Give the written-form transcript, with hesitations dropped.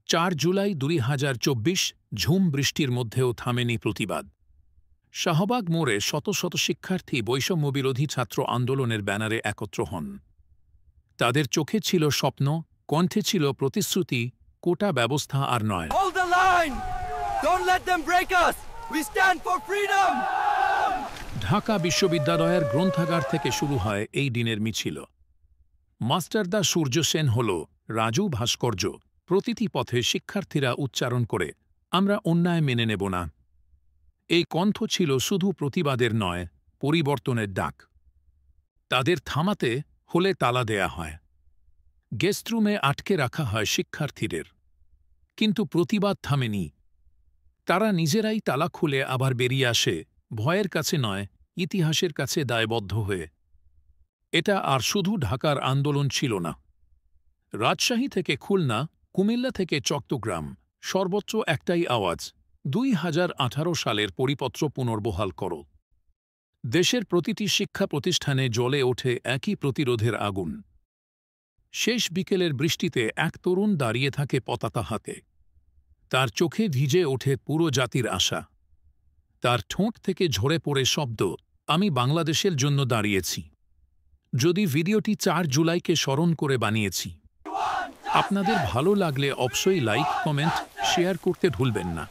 4 জুলাই 2024 ঝুম বৃষ্টির মধ্যেও থামেনি প্রতিবাদ। শাহবাগ মোড়ে শত শত শিক্ষার্থী বৈষম্যবিরোধী ছাত্র আন্দোলনের ব্যানারে একত্র হন। তাদের চোখে ছিল স্বপ্ন, কণ্ঠে ছিল প্রতিশ্রুতি, কোটা ব্যবস্থা আর নয়। Hold the line! Don't let them break us! We stand for freedom! Dhaka বিশ্ববিদ্যালয়ের গ্রন্থাগার থেকে শুরু হয় এই দিনের মিছিল। মাস্টারদা সূর্য সেন হল রাজু ভাস্কর্য। প্রতিটি পথে শিক্ষার্থীরা উচ্চারণ করে, আমরা অন্যায় মেনে নেব না। এই কণ্ঠ ছিল শুধু প্রতিবাদের নয়, পরিবর্তনের ডাক। তাদের থামাতে হলে তালা দেয়া হয়, গেস্টরুমে আটকে রাখা হয় শিক্ষার্থীদের। কিন্তু প্রতিবাদ থামেনি। তারা নিজেরাই তালা খুলে আবার বেরিয়ে আসে, ভয়ের কাছে নয়, ইতিহাসের কাছে দায়বদ্ধ হয়ে। এটা আর শুধু ঢাকার আন্দোলন ছিল না। রাজশাহী থেকে খুলনা, কুমিল্লা থেকে চট্টগ্রাম, সর্বোচ্চ একটাই আওয়াজ, 2018 সালের পরিপত্র পুনর্বহাল করো। দেশের প্রতিটি শিক্ষা প্রতিষ্ঠানে জ্বলে ওঠে একই প্রতিরোধের আগুন। শেষ বিকেলের বৃষ্টিতে এক তরুণ দাঁড়িয়ে থাকে পতাকা হাতে। তার চোখে ভিজে ওঠে পুরো জাতির আশা। তার ঠোঁট থেকে ঝরে পড়ে শব্দ, আমি বাংলাদেশের জন্য দাঁড়িয়েছি। যদি ভিডিওটি 4 জুলাইকে স্মরণ করে বানিয়েছি। আপনাদের ভালো লাগলে অবশ্যই লাইক, কমেন্ট, শেয়ার করতে ভুলবেন না।